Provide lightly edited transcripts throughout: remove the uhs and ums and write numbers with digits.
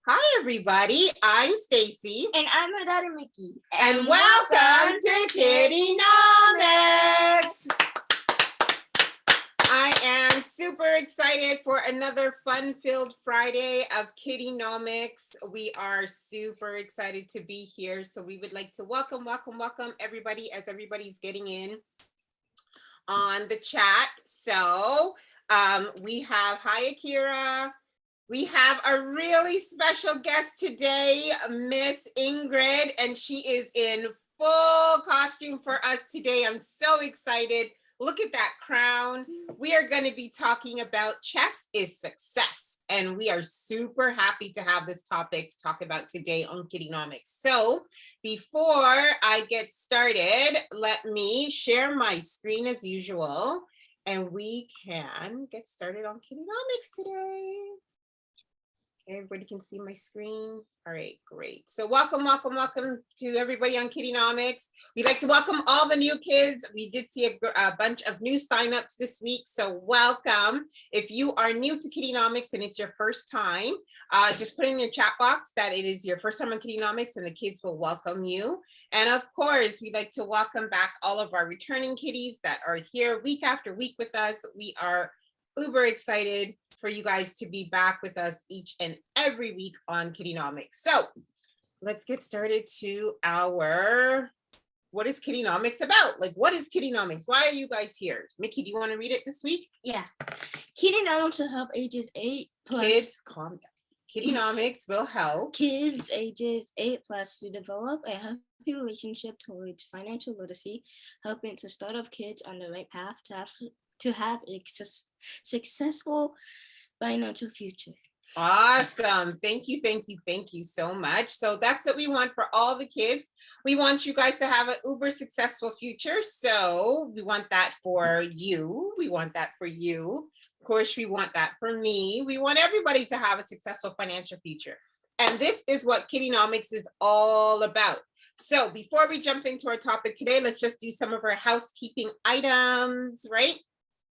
Hi, everybody. I'm Stacy. And I'm her daughter, Mickey. And welcome to KiddieNomics. I am super excited for another fun-filled Friday of KiddieNomics. We are super excited to be here. So we would like to welcome everybody as everybody's getting in on the chat. So we have, hi, Akira. We have a really special guest today, Miss Ingrid, and she is in full costume for us today. I'm so excited. Look at that crown. We are going to be talking about chess is success, and we are super happy to have this topic to talk about today on KiddieNomics. So before I get started, let me share my screen as usual, and we can get started on KiddieNomics today. Everybody can see my screen. All right, great. So welcome to everybody on KiddieNomics. We'd like to welcome all the new kids. We did see a bunch of new signups this week, so welcome. If you are new to KiddieNomics and it's your first time, just put in your chat box that it is your first time on KiddieNomics and the kids will welcome you. And of course, we'd like to welcome back all of our returning kiddies that are here week after week with us. We are uber excited for you guys to be back with us each and every week on KiddieNomics. So let's get started to our, what is KiddieNomics about? Like, what is KiddieNomics? Why are you guys here? Mickey, do you want to read it this week? Yeah. KiddieNomics will help ages 8 plus. Kids, calm down. KiddieNomics will help kids ages 8 plus to develop a healthy relationship towards financial literacy, helping to start off kids on the right path to have a successful financial future. Awesome. Thank you so much. So that's what we want for all the kids. We want you guys to have an uber successful future. So we want that for you. We want that for you. Of course, we want that for me. We want everybody to have a successful financial future. And this is what KiddieNomics is all about. So before we jump into our topic today, let's just do some of our housekeeping items, right?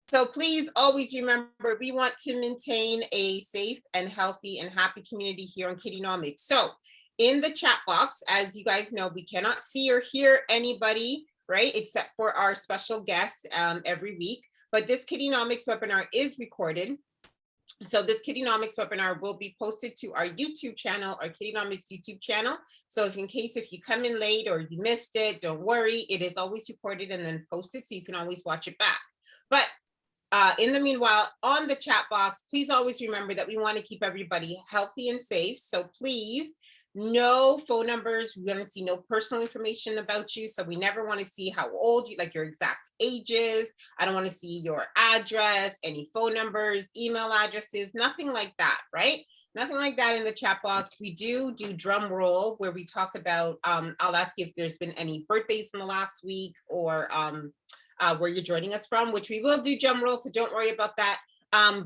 So please always remember, we want to maintain a safe and healthy and happy community here on KiddieNomics. So in the chat box, as you guys know, we cannot see or hear anybody, right? Except for our special guests every week. But this KiddieNomics webinar is recorded. So this KiddieNomics webinar will be posted to our YouTube channel, our KiddieNomics YouTube channel. So if you come in late or you missed it, don't worry. It is always recorded and then posted, so you can always watch it back. But in the meanwhile, on the chat box, please always remember that we want to keep everybody healthy and safe. So please, no phone numbers. We want to see no personal information about you. So we never want to see how old you, like your exact ages. I don't want to see your address, any phone numbers, email addresses, nothing like that, right? Nothing like that in the chat box. We do drum roll where we talk about, I'll ask you if there's been any birthdays in the last week or where you're joining us from, which we will do drum roll, so don't worry about that.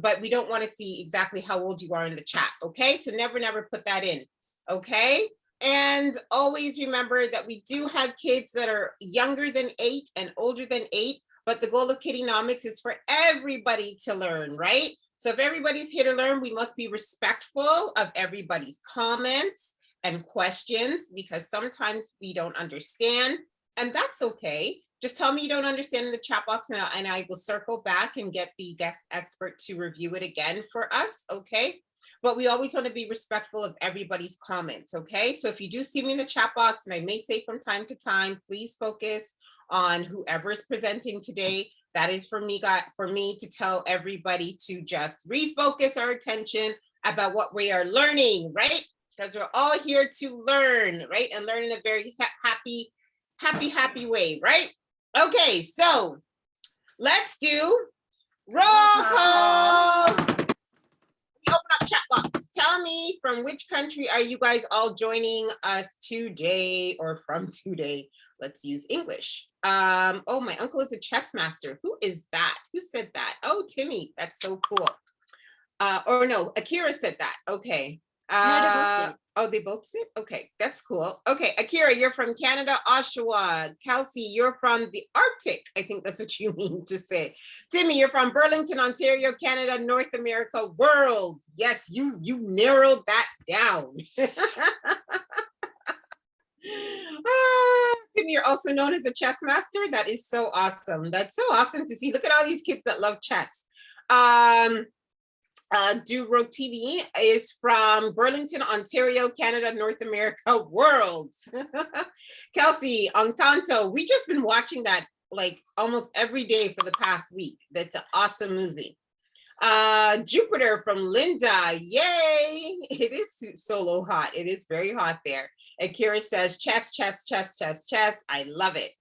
But we don't want to see exactly how old you are in the chat, okay? So never put that in, okay? And always remember that we do have kids that are younger than 8 and older than 8, but the goal of KiddieNomics is for everybody to learn, right? So if everybody's here to learn, we must be respectful of everybody's comments and questions, because sometimes we don't understand, and that's okay. Just tell me you don't understand in the chat box and I will circle back and get the guest expert to review it again for us, okay? But we always want to be respectful of everybody's comments, okay? So if you do see me in the chat box, and I may say from time to time, please focus on whoever is presenting today. That is for me to tell everybody to just refocus our attention about what we are learning, right? Because we're all here to learn, right? And learn in a very happy way, right? Okay, so let's do roll call. Open up chat box. Tell me, from which country are you guys all joining us today or from today? Let's use English. Oh, my uncle is a chess master. Who is that? Who said that? Oh, Timmy, that's so cool. Or no, Akira said that. Okay. No, they both did. Oh, they both sit? Okay, that's cool. Okay, Akira, you're from Canada, Oshawa. Kelsey, you're from the Arctic. I think that's what you mean to say. Timmy, you're from Burlington, Ontario, Canada, North America, world. Yes, you narrowed that down. Timmy, you're also known as a chess master. That is so awesome. That's so awesome to see. Look at all these kids that love chess. Duro TV is from Burlington, Ontario, Canada, North America, world. Kelsey, Encanto, we just been watching that like almost every day for the past week. That's an awesome movie. Jupiter from Linda, yay! It is solo hot. It is very hot there. Akira says chess, chess, chess, chess, chess. I love it.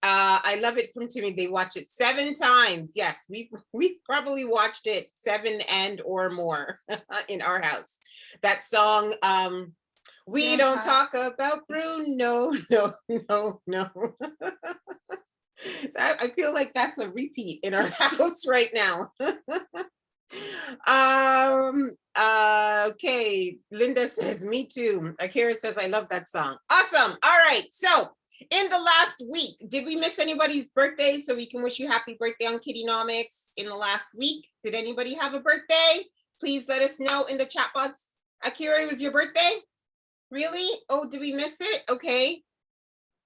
I love it from Timmy. They watch it 7 times. Yes, we probably watched it 7 and or more in our house. That song, we don't talk about Bruno. No. I feel like that's a repeat in our house right now. Okay, Linda says, me too. Akira says, I love that song. Awesome. All right, so in the last week, did we miss anybody's birthday so we can wish you happy birthday on KiddieNomics in the last week? Did anybody have a birthday? Please let us know in the chat box. Akira, it was your birthday? Really? Oh, did we miss it? Okay.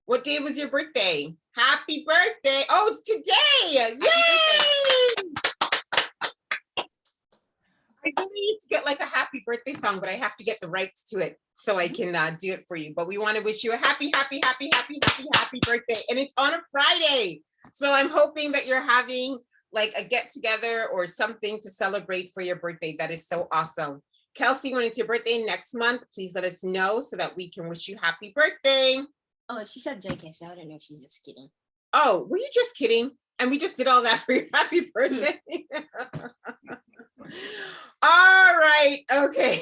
What day was your birthday? Happy birthday. Oh, it's today. Yay! I really need to get like a happy birthday song, but I have to get the rights to it so I can do it for you. But we want to wish you a happy birthday. And it's on a Friday. So I'm hoping that you're having like a get together or something to celebrate for your birthday. That is so awesome. Kelsey, when it's your birthday next month, please let us know so that we can wish you happy birthday. Oh, she said JK, so I don't know if she's just kidding. Oh, were you just kidding? And we just did all that for your happy birthday. All right, okay.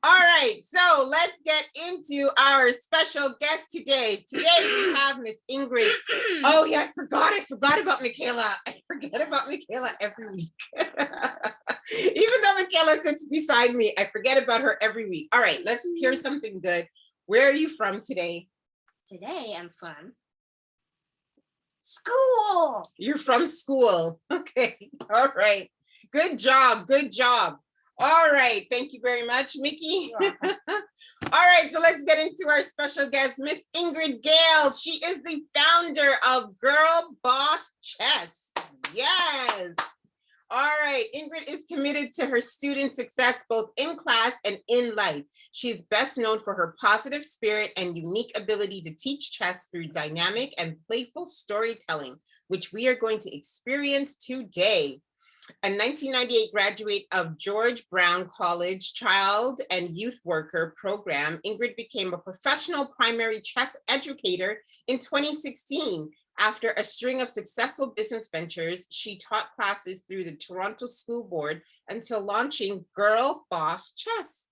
All right, so let's get into our special guest today. Today we have Miss Ingrid. Oh yeah, I forgot about Michaela. I forget about Michaela every week. Even though Michaela sits beside me, I forget about her every week. All right, let's hear something good. Where are you from today? Today I'm from school. You're from school. Okay. All right. Good job. Good job. All right. Thank you very much, Mickey. All right. So let's get into our special guest, Miss Ingrid Gayle. She is the founder of Girlboss Chess. Yes. All right, Ingrid is committed to her students' success both in class and in life. She is best known for her positive spirit and unique ability to teach chess through dynamic and playful storytelling, which we are going to experience today. A 1998 graduate of George Brown College Child and Youth Worker Program, Ingrid became a professional primary chess educator in 2016. After a string of successful business ventures, she taught classes through the Toronto School Board until launching Girlboss Chess.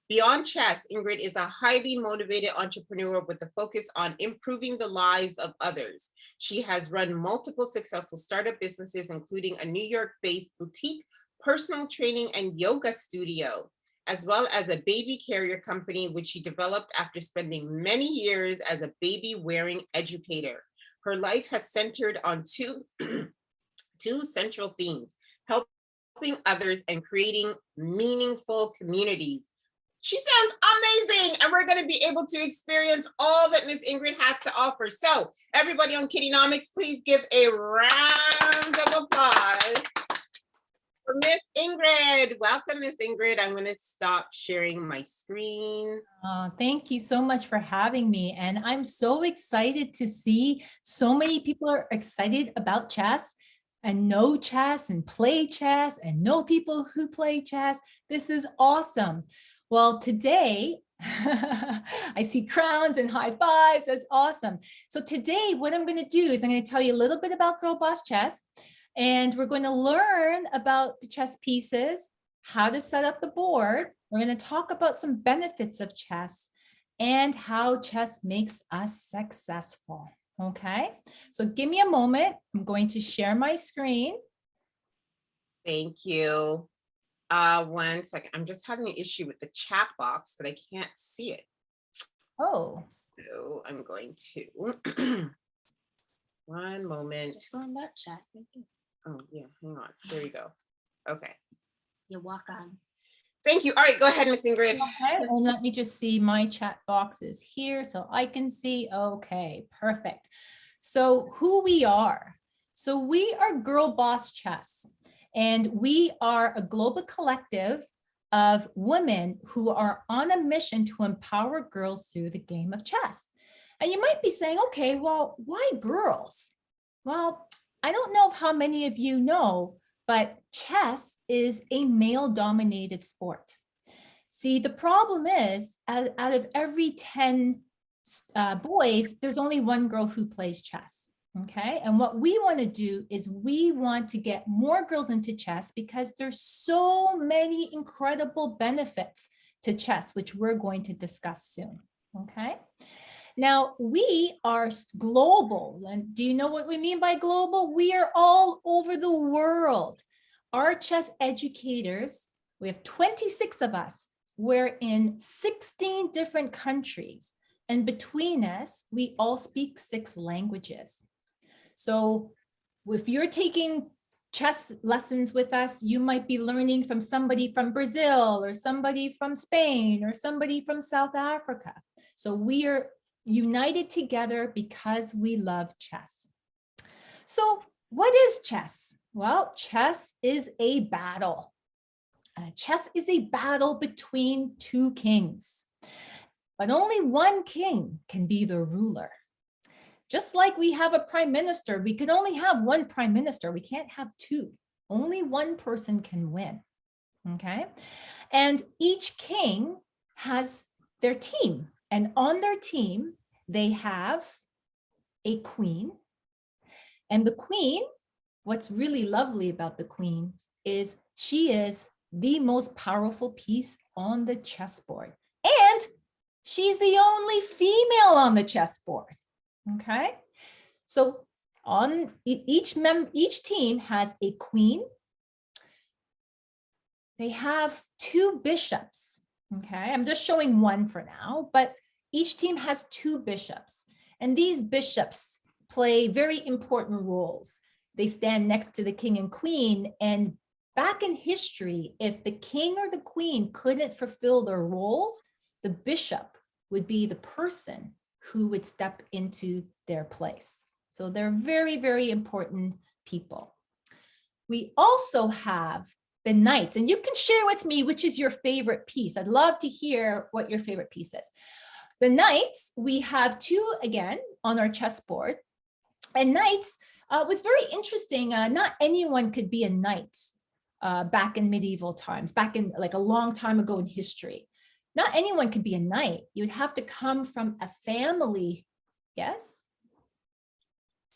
Beyond chess, Ingrid is a highly motivated entrepreneur with a focus on improving the lives of others. She has run multiple successful startup businesses, including a New York-based boutique personal training and yoga studio, as well as a baby carrier company, which she developed after spending many years as a baby-wearing educator. Her life has centered on two central themes: helping others and creating meaningful communities. She sounds amazing, and we're going to be able to experience all that Miss Ingrid has to offer. So everybody on KiddieNomics, please give a round of applause for Miss Ingrid. Welcome, Miss Ingrid. I'm going to stop sharing my screen. Thank you so much for having me. And I'm so excited to see so many people are excited about chess and know chess and play chess and know people who play chess. This is awesome. Well, today, I see crowns and high fives. That's awesome. So today, what I'm going to do is I'm going to tell you a little bit about Girlboss Chess, and we're going to learn about the chess pieces, how to set up the board. We're going to talk about some benefits of chess and how chess makes us successful. Okay, so give me a moment. I'm going to share my screen. Thank you. One second. I'm just having an issue with the chat box that I can't see it. Oh, So I'm going to one moment. Just go in that chat. Right there. Oh yeah, hang on. There you go. Okay. You walk on. Thank you. All right, go ahead, Miss Ingrid. okay. And let me just see, my chat box is here so I can see. Okay, perfect. So who we are. So we are Girlboss Chess, and we are a global collective of women who are on a mission to empower girls through the game of chess. And you might be saying, okay, well, why girls? Well, I don't know how many of you know, but chess is a male-dominated sport. See, the problem is, out of every 10 boys, there's only one girl who plays chess. Okay, and what we want to do is we want to get more girls into chess because there's so many incredible benefits to chess, which we're going to discuss soon. Okay, now we are global, and do you know what we mean by global? We are all over the world. Our chess educators, we have 26 of us. We're in 16 different countries, and between us, we all speak 6 languages. So if you're taking chess lessons with us, you might be learning from somebody from Brazil or somebody from Spain or somebody from South Africa. So we are united together because we love chess. So what is chess? Well, chess is a battle. Chess is a battle between 2 kings, but only one king can be the ruler. Just like we have a prime minister, we can only have one prime minister. We can't have 2. Only one person can win. Okay. And each king has their team. And on their team, they have a queen. And the queen, what's really lovely about the queen is she is the most powerful piece on the chessboard. And she's the only female on the chessboard. Okay, so on each team has a queen. They have 2 bishops. Okay, I'm just showing one for now, but each team has 2 bishops, and these bishops play very important roles. They stand next to the king and queen, and back in history, if the king or the queen couldn't fulfill their roles, the bishop would be the person who would step into their place. So they're very, very important people. We also have the knights, and you can share with me which is your favorite piece. I'd love to hear what your favorite piece is. The knights, we have 2 again on our chessboard, and knights was very interesting. Not anyone could be a knight back in medieval times, back in like a long time ago in history. Not anyone could be a knight. You'd have to come from a family. Yes?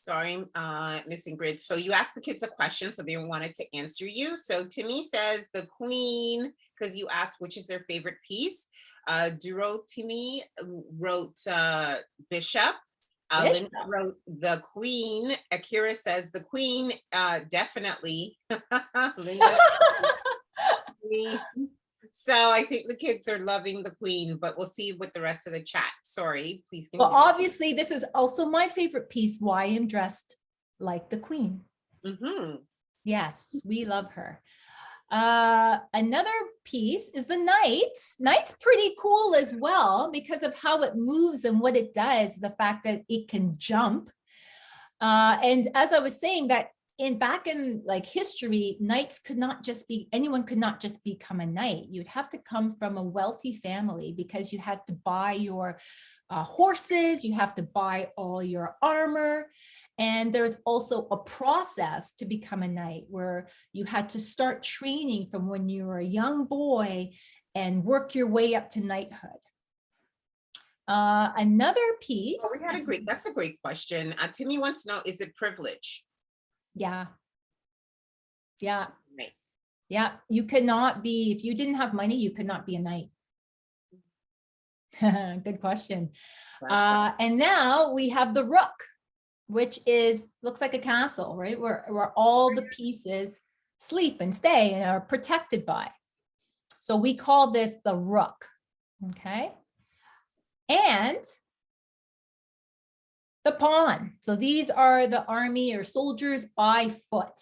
Sorry, Miss Ingrid. So you asked the kids a question, so they wanted to answer you. So Timmy says the queen, because you asked which is their favorite piece. Duro Timmy wrote bishop. Linda wrote the queen. Akira says the queen, definitely. Linda, so I think the kids are loving the queen, but we'll see what the rest of the chat. Sorry, please continue. Well, obviously, this is also my favorite piece, why I'm dressed like the queen. Mm-hmm. Yes, we love her. Another piece is the knight. Knight's pretty cool as well because of how it moves and what it does, the fact that it can jump. And as I was saying, that back in like history, knights could not just be, anyone could not just become a knight. You'd have to come from a wealthy family because you had to buy your horses, you have to buy all your armor. And there's also a process to become a knight where you had to start training from when you were a young boy and work your way up to knighthood. Another piece. Oh, that's a great question. Timmy wants to know, is it privilege? Yeah. Yeah. Right. Yeah. You could not be, if you didn't have money, you could not be a knight. Good question. And now we have the rook, which looks like a castle, right? Where all the pieces sleep and stay and are protected by. So we call this the rook, okay? And the pawn. So these are the army or soldiers by foot,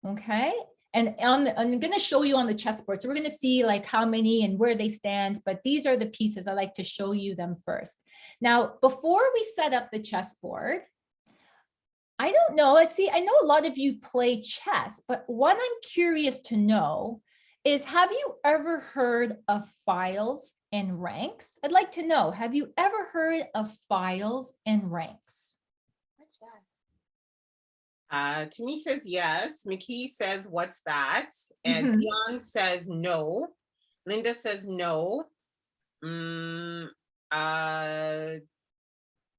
okay? And I'm going to show you on the chessboard. So we're going to see like how many and where they stand, but these are the pieces. I like to show you them first. Now, before we set up the chessboard, I don't know. I know a lot of you play chess, but what I'm curious to know is, have you ever heard of files and ranks? I'd like to know, have you ever heard of files and ranks? What's that? Tini says yes. McKee says, what's that? And Dion says no. Linda says no.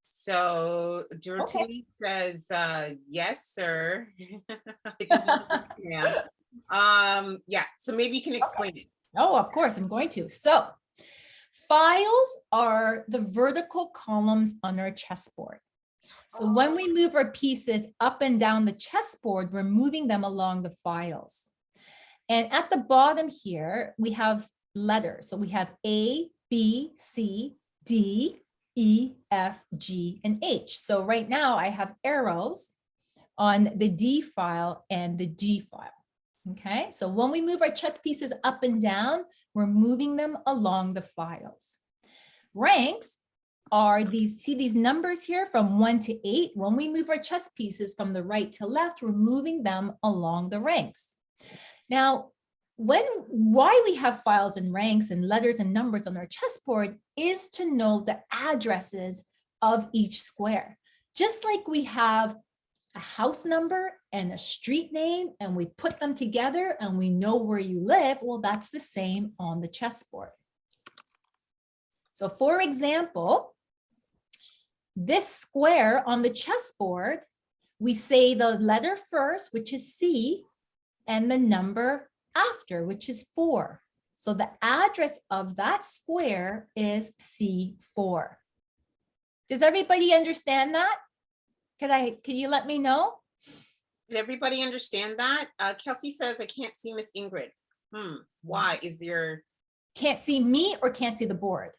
So Dorothy says yes, sir. Yeah. Yeah, so maybe you can explain it. Oh, of course, I'm going to. So files are the vertical columns on our chessboard. So when we move our pieces up and down the chessboard, we're moving them along the files. And at the bottom here, we have letters. So we have A, B, C, D, E, F, G, and H. So right now I have arrows on the D file and the G file. Okay, so when we move our chess pieces up and down, we're moving them along the files. Ranks are these, see these numbers here from 1 to 8. When we move our chess pieces from the right to left, we're moving them along the ranks. Now, why we have files and ranks and letters and numbers on our chessboard is to know the addresses of each square. Just like we have a house number and a street name, and we put them together and we know where you live, well, that's the same on the chessboard. So for example, this square on the chessboard, we say the letter first, which is C, and the number after, which is 4. So the address of that square is C4. Does everybody understand that? Can you let me know? Did everybody understand that? Kelsey says, I can't see Miss Ingrid. Why? Is there... Can't see me or can't see the board?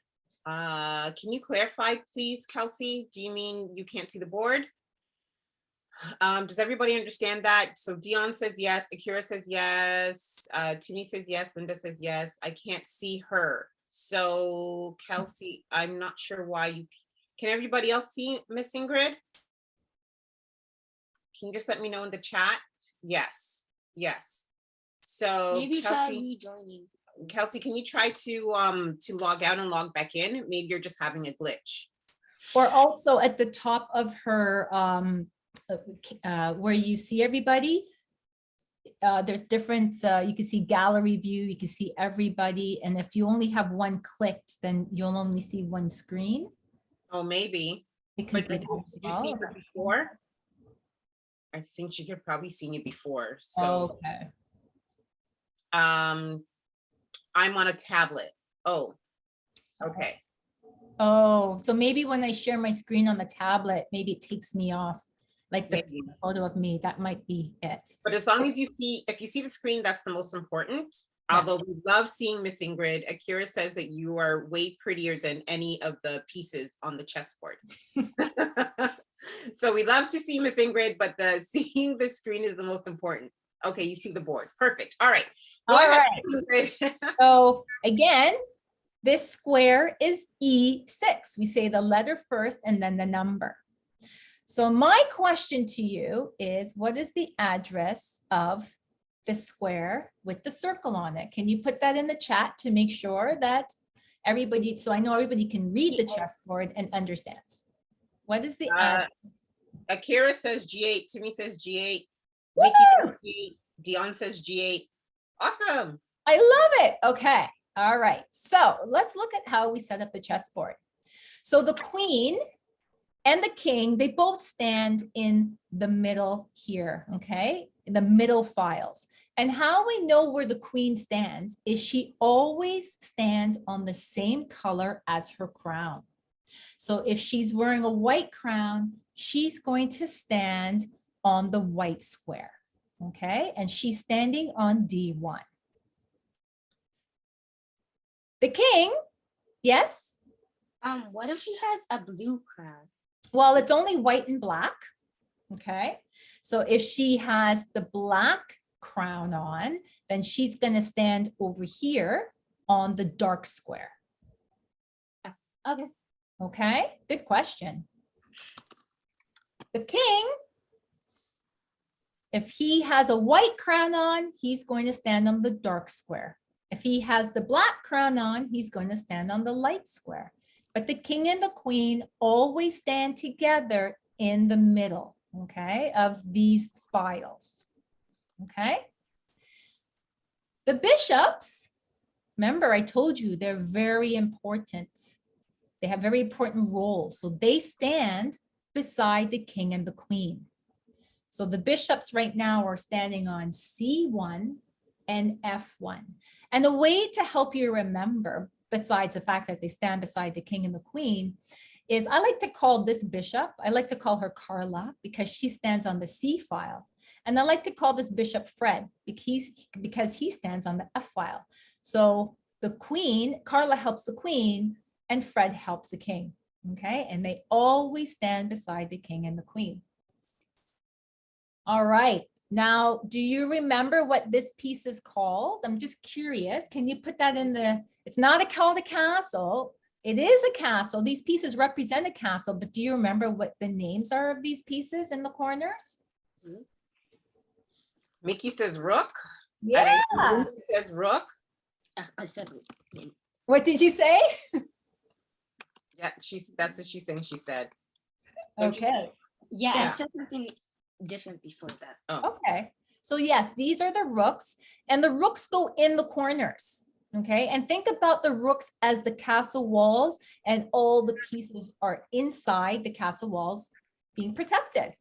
Can you clarify, please, Kelsey? Do you mean you can't see the board? Does everybody understand that? So Dion says yes, Akira says yes, Tini says yes, Linda says yes. I can't see her. So Kelsey, I'm not sure why you... Can everybody else see Miss Ingrid? Can you just let me know in the chat? Yes, yes. So Maybe try Kelsey, rejoining. Kelsey, can you try to log out and log back in? Maybe you're just having a glitch. Or also at the top of her, where you see everybody, there's different, you can see gallery view, you can see everybody. And if you only have one clicked, then you'll only see one screen. Oh, maybe. It could But be did that as you well. see her before? I think she could probably seen you before. So Okay. I'm on a tablet. Oh, okay. Oh, so maybe when I share my screen on the tablet, maybe it takes me off, like the Maybe. photo of me. That might be it. But as long as you see, if you see the screen, that's the most important. Yes. Although we love seeing Miss Ingrid. Akira says that you are way prettier than any of the pieces on the chessboard. So we love to see Miss Ingrid, but seeing the screen is the most important. Okay, you see the board. Perfect. All right. Go ahead, Ingrid. So again, this square is E6. We say the letter first and then the number. So my question to you is, what is the address of the square with the circle on it? Can you put that in the chat to make sure that everybody, so I know everybody can read the chessboard and understands. What is the address? Akira says G8. Timmy says G8. Mickey says G8. Dion says G8. Awesome. I love it. Okay. All right. So let's look at how we set up the chessboard. So the queen and the king, they both stand in the middle here, okay? In the middle files. And how we know where the queen stands is she always stands on the same color as her crown. So if she's wearing a white crown, she's going to stand on the white square, okay? And she's standing on D1. The king, yes? What if she has a blue crown? Well, it's only white and black, okay? So if she has the black crown on, then she's gonna stand over here on the dark square. Okay. Okay, good question. The king, if he has a white crown on, he's going to stand on the dark square. If he has the black crown on, he's going to stand on the light square. But the king and the queen always stand together in the middle, okay, of these files, okay? The bishops, remember I told you they're very important. They have very important roles. So they stand beside the king and the queen. So the bishops right now are standing on C1 and F1. And a way to help you remember, besides the fact that they stand beside the king and the queen, is I like to call this bishop, I like to call her Carla because she stands on the C file. And I like to call this bishop Fred because he stands on the F file. So the queen, Carla helps the queen, and Fred helps the king, okay? And they always stand beside the king and the queen. All right, now, do you remember what this piece is called? I'm just curious, can you put that in the, it's not called a castle, it is a castle. These pieces represent a castle, but do you remember what the names are of these pieces in the corners? Mickey says rook. Yeah. And Lindsay says rook. I said. What did you say? Yeah, that's what she's saying. She said. Don't you say- Okay. Yeah, I Yeah. said something different before that. Oh, Okay. So yes, these are the rooks, and the rooks go in the corners. Okay. And think about the rooks as the castle walls, and all the pieces are inside the castle walls being protected.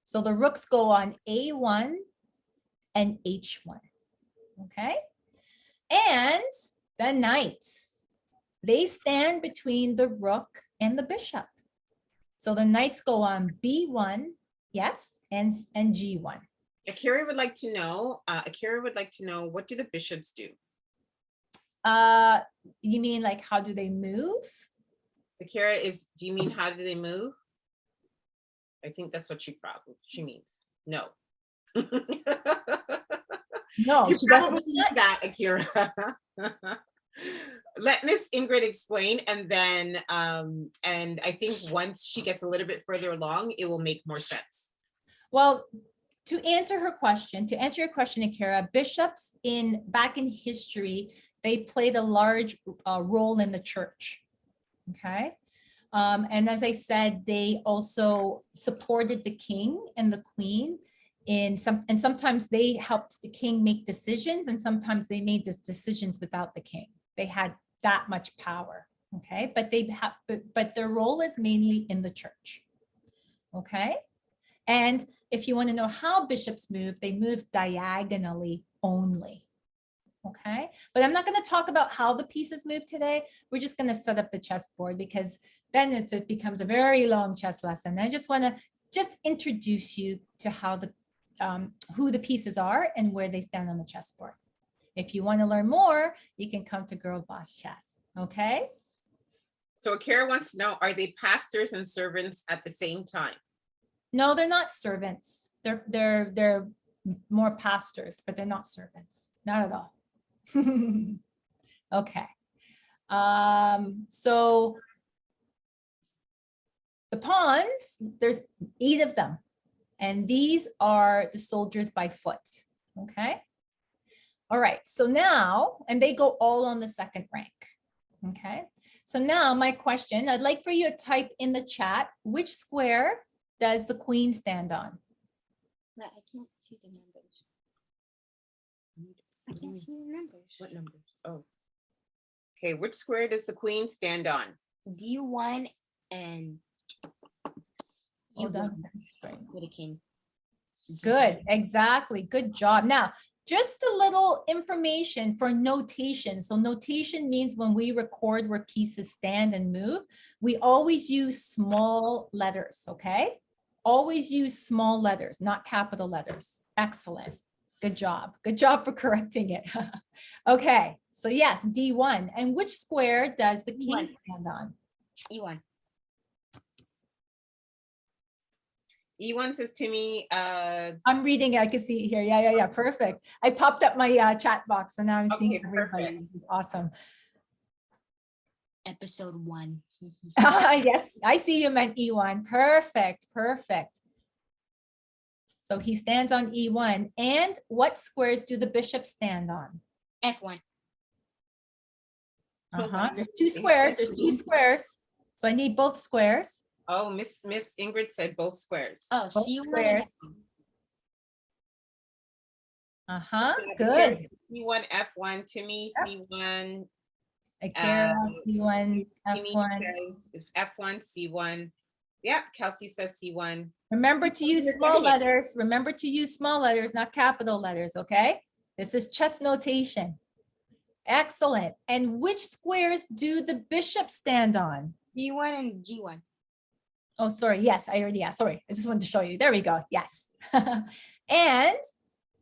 So the rooks go on A1 and H1. Okay. And the knights, they stand between the rook and the bishop. So the knights go on B1, yes, and G1. Akira would like to know. What do the bishops do? You mean like how do they move? Akira do you mean how do they move? I think that's what she means. No. No, You she doesn't probably need that, Akira. Let Miss Ingrid explain, and then and I think once she gets a little bit further along, it will make more sense. Well, to answer your question, Akira, bishops back in history, they played a large role in the church. Okay. And as I said, they also supported the king and the queen and sometimes they helped the king make decisions, and sometimes they made these decisions without the king. They had that much power. Okay. But their role is mainly in the church. Okay. And if you want to know how bishops move, they move diagonally only. Okay, but I'm not going to talk about how the pieces move today. We're just going to set up the chessboard, because then it becomes a very long chess lesson. I just want to introduce you to how who the pieces are and where they stand on the chessboard. If you want to learn more, you can come to Girlboss Chess. Okay. So Akira wants to know, are they pastors and servants at the same time? No, they're not servants. They're more pastors, but they're not servants. Not at all. Okay. So the pawns, there's 8 of them, and these are the soldiers by foot. Okay. All right. So now, and they go all on the 2nd rank. Okay. So now my question, I'd like for you to type in the chat, which square does the queen stand on? But I can't see the numbers. I can't see the numbers. What numbers? Oh. Okay, which square does the queen stand on? D1 and Hold U1 on. for the king. Good, exactly. Good job. Now, just a little information for notation. So notation means when we record where pieces stand and move, we always use small letters, okay? Always use small letters, not capital letters. Excellent. Good job. Good job for correcting it. Okay, so yes, D1. And which square does the king E1. stand on? E1. E1 says to me, I'm reading it. I can see it here. Yeah. Perfect. I popped up my chat box, so now I'm seeing Okay, everybody. perfect. This is awesome. Episode 1. Yes, I see you meant E1. Perfect. So he stands on E1. And what squares do the bishops stand on? F1. There's two squares. So I need both squares. oh, Miss Ingrid said both squares. Oh, Both C1 and squares. F1. Good. C1, F1 to me, C1. Akira, C1, Timmy F1. says F1, C1. Yeah, Kelsey says C1. Remember to use You're small getting it. letters. Remember to use small letters, not capital letters, okay? This is chess notation. Excellent. And which squares do the bishops stand on? B1 and G1. Oh, sorry. Yes, I already asked. Sorry, I just wanted to show you. There we go. Yes. And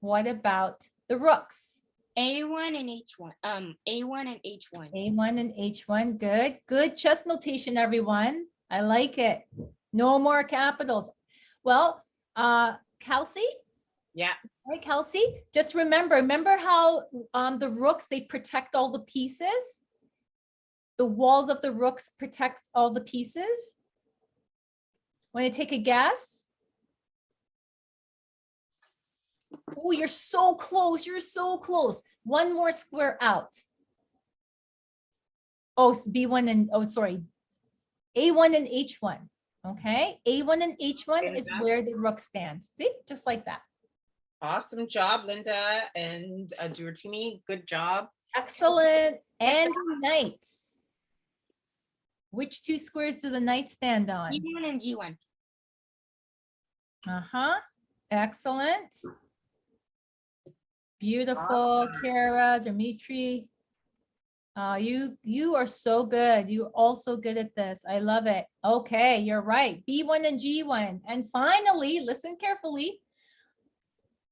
what about the rooks? A1 and H1. A1 and H1. A1 and H1. Good. Good chess notation, everyone. I like it. No more capitals. Well, Kelsey? Yeah. All right, Kelsey, just remember how the rooks, they protect all the pieces? The walls of the rooks protects all the pieces? Want to take a guess? Oh, you're so close. You're so close. One more square out. Oh, B1 and, oh, sorry. A1 and H1. Okay. A1 and H1 is where the rook stands. See, just like that. Awesome job, Linda and Timmy. Good job. Excellent. And knights. Which two squares do the knights stand on? B1 and G1. Excellent. Beautiful, Kara, Dimitri. You are so good. You're also good at this. I love it. Okay, you're right. B1 and G1. And finally, listen carefully.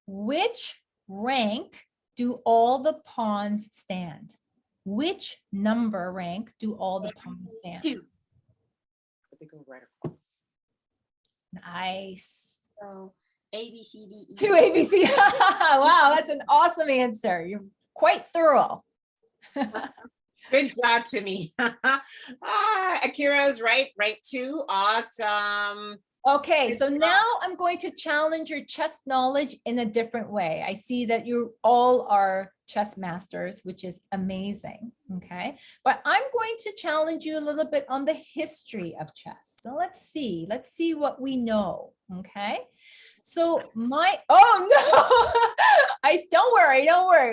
Which rank do all the pawns stand? Which number rank do all the pawns stand? 2. They go right across. Nice. So A, B, C, D, E. 2 ABC. Wow, that's an awesome answer. You're quite thorough. Good job, Timmy. Akira's right. Rank 2. Awesome. Okay, so now I'm going to challenge your chess knowledge in a different way. I see that you all are chess masters, which is amazing, okay? But I'm going to challenge you a little bit on the history of chess. So let's see what we know, okay? So oh no, don't worry,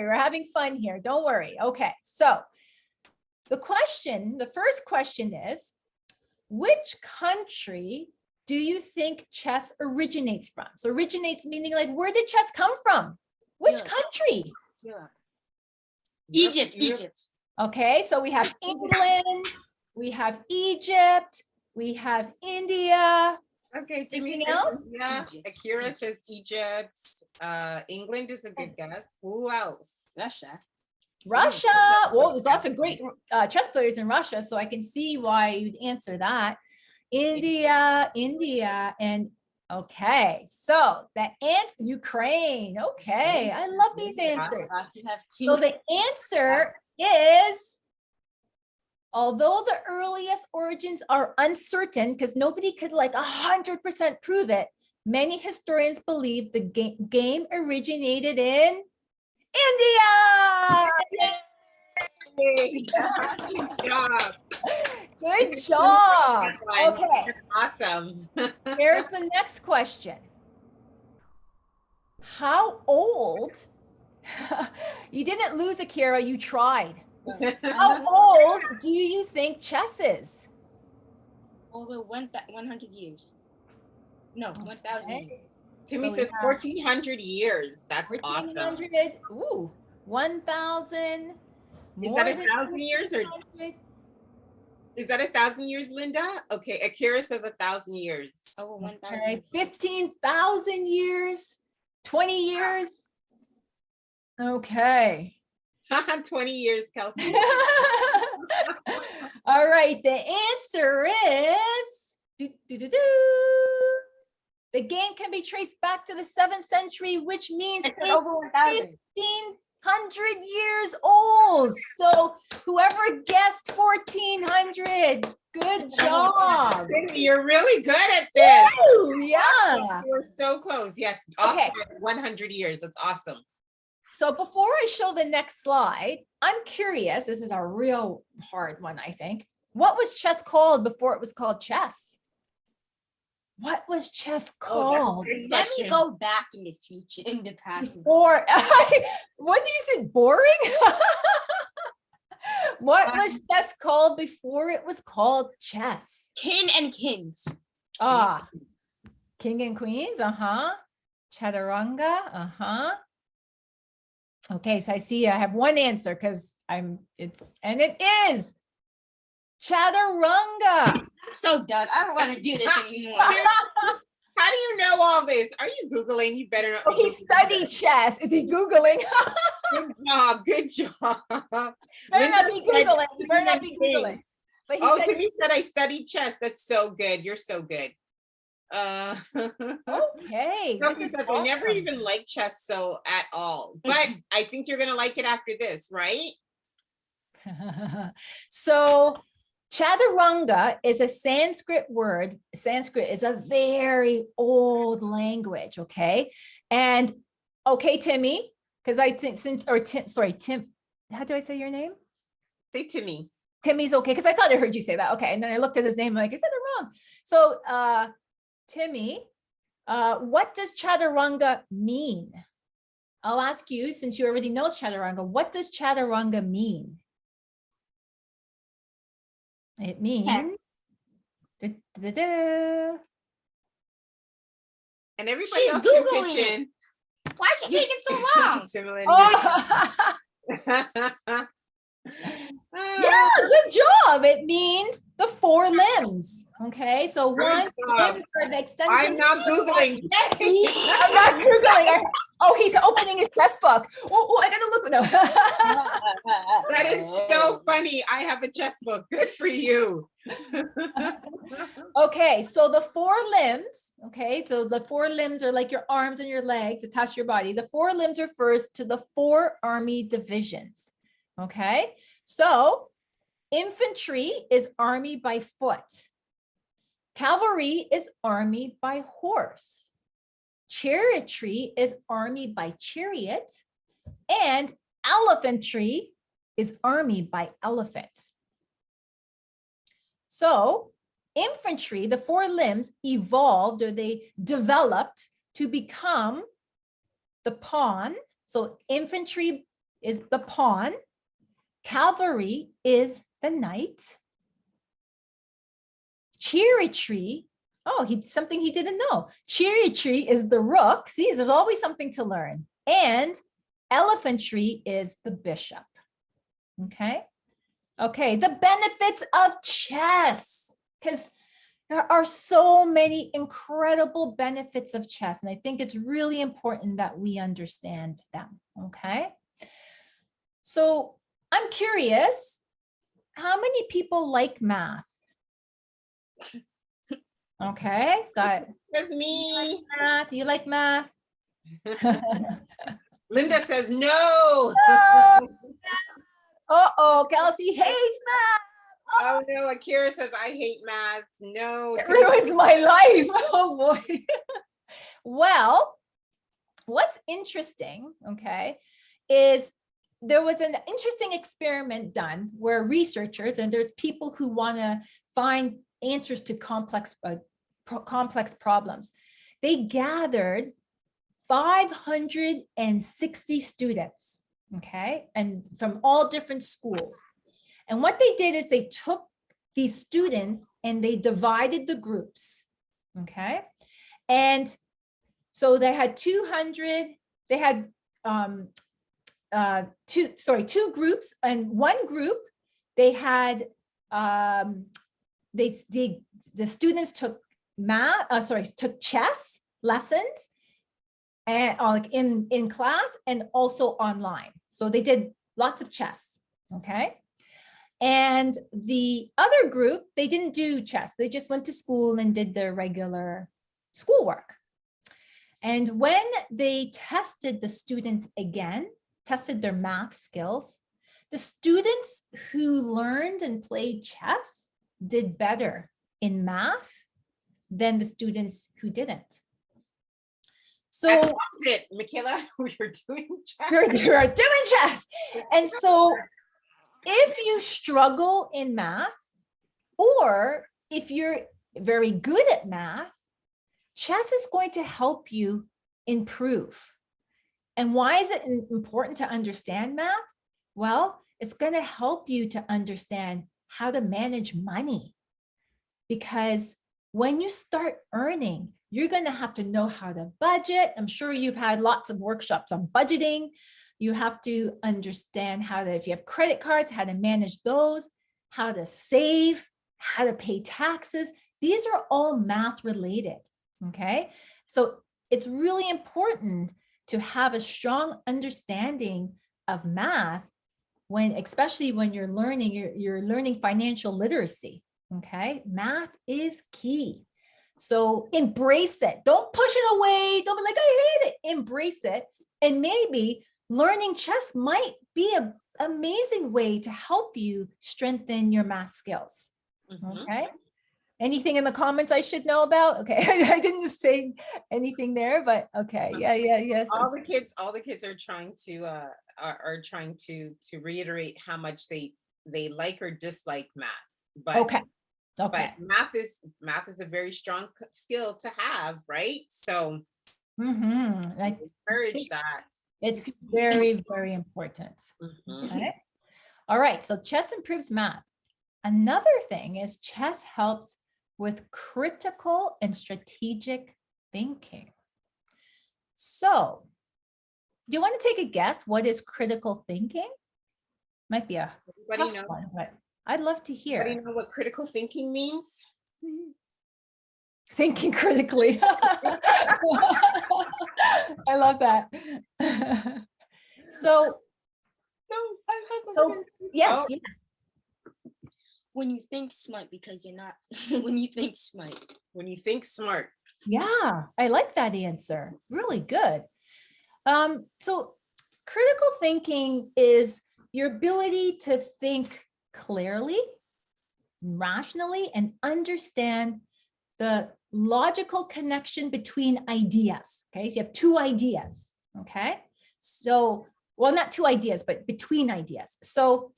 we're having fun here, don't worry. Okay, so the first question is, which country do you think chess originates from? So originates meaning like, where did chess come from? Which country? Egypt. Okay, so we have England, we have Egypt, we have India. Okay, Timmy Anything says, else? yeah. Egypt. Akira says Egypt. England is a good guess. Who else? Russia. Well, there's lots of great chess players in Russia, so I can see why you'd answer that. India, and okay, so the answer, Ukraine. Okay, I love these answers. You have 2. So the answer is, although the earliest origins are uncertain, because nobody could like 100% prove it, many historians believe the game originated in India. Yay! Good job. Good job. Okay, Awesome. here's the next question. How old? You didn't lose, Akira, you tried. How old do you think chess is? Over 100 years. No, 1,000 years. Timmy So we says have 1,400 years. That's awesome. 1,400. Ooh, 1,000. Is that 1,000 years or is that 1,000 years, Linda? Okay, Akira says 1,000 years. Over 1,000. Okay, 15,000 years, 20 years. Okay. 20 years, Kelsey. All right, the answer is the game can be traced back to the 7th century, which means It's it's over 1,000. 1,500 years old. So whoever guessed 1,400, good job. You're really good at this. Woo, yeah. You were so close. Yes. Okay. 100 years. That's awesome. So before I show the next slide, I'm curious, this is a real hard one, I think. What was chess called before it was called chess? What was chess called? Let me go back in the future, in the past. Or what do you say, boring? What was chess called before it was called chess? King and kings. Ah, king and queens, chaturanga, Okay, so I see I have one answer because it is chaturanga. I'm so done. I don't want to do this anymore. How do you know all this? Are you Googling? You better not. Oh, he studied chess. Is he Googling? Good job. Good job. Better not be Googling. You better not be Googling. But he said, Timmy said I studied chess. That's so good. You're so good. okay. This is I never awesome. even liked chess at all, but I think you're gonna like it after this, right? So chaturanga is a Sanskrit word. Sanskrit is a very old language, okay? And okay, Timmy, because I think Tim, how do I say your name? Say Timmy. Timmy's okay, because I thought I heard you say that. Okay, and then I looked at his name, I'm like, I said it wrong. So Timmy, what does chaturanga mean? I'll ask you, since you already know chaturanga, what does chaturanga mean? It means, And everybody She's else can Googling pitch it. in. Why is it taking so long? Timmy, oh. Yeah, good job. It means the 4 limbs. Okay, so one limb for the extension. I'm not Googling. I'm not Googling. Oh, he's opening his chess book. Oh, I gotta look. No. That is so funny. I have a chess book. Good for you. Okay, so the 4 limbs. Okay, so the 4 limbs are like your arms and your legs attached to your body. The 4 limbs refers to the 4 army divisions. Okay, so infantry is army by foot. Cavalry is army by horse. Chariotry is army by chariot. And elephantry is army by elephant. So infantry, the 4 limbs evolved, or they developed to become the pawn. So infantry is the pawn. Cavalry is the knight. Chariotry, something he didn't know. Chariotry is the rook. See, there's always something to learn. And elephantry is the bishop. Okay. Okay, the benefits of chess, because there are so many incredible benefits of chess. And I think it's really important that we understand them. Okay. So I'm curious, how many people like math? Okay, got it. That's me. Math, you like math? Linda says no. Uh-oh, Kelsey hates math. Oh no, Akira says I hate math. No. It ruins my life. Oh boy. Well, what's interesting, okay, is there was an interesting experiment done where researchers, and there's people who want to find answers to complex problems. They gathered 560 students, okay, and from all different schools. And what they did is they took these students and they divided the groups, okay? And so they had 200, they had two groups, and one group, they had, the students took took chess lessons, and like in class and also online. So they did lots of chess. Okay. And the other group, they didn't do chess. They just went to school and did their regular schoolwork. And when they tested the students again, tested their math skills, the students who learned and played chess did better in math than the students who didn't. So That's it, Michaela, we're doing chess. you're doing chess. And so if you struggle in math, or if you're very good at math, chess is going to help you improve. And why is it important to understand math? Well, it's going to help you to understand how to manage money. Because when you start earning, you're going to have to know how to budget. I'm sure you've had lots of workshops on budgeting. You have to understand how to, if you have credit cards, how to manage those, how to save, how to pay taxes. These are all math related, okay? So it's really important to have a strong understanding of math when, especially when you're learning, you're learning financial literacy, okay? Math is key. So embrace it. Don't push it away. Don't be like, I hate it. Embrace it. And maybe learning chess might be an amazing way to help you strengthen your math skills. Okay. Anything in the comments I should know about? Okay. I didn't say anything there, but okay. Yeah. Yes. All the kids are trying to reiterate how much they like or dislike math. But okay. But math is a very strong skill to have, right? So I encourage that. It's very, very important. Okay. All right. So chess improves math. Another thing is chess helps with critical and strategic thinking. So do you want to take a guess? What is critical thinking? Might be a tough one, but I'd love to hear. Do you know what critical thinking means? Thinking critically. I love that. So yes, yes. When you think smart, because you're not, when you think smart. When you think smart. Yeah, I like that answer. Really good. So critical thinking is your ability to think clearly, rationally, and understand the logical connection between ideas. Okay, so you have two ideas. Okay, so, well, not two ideas, but between ideas. So,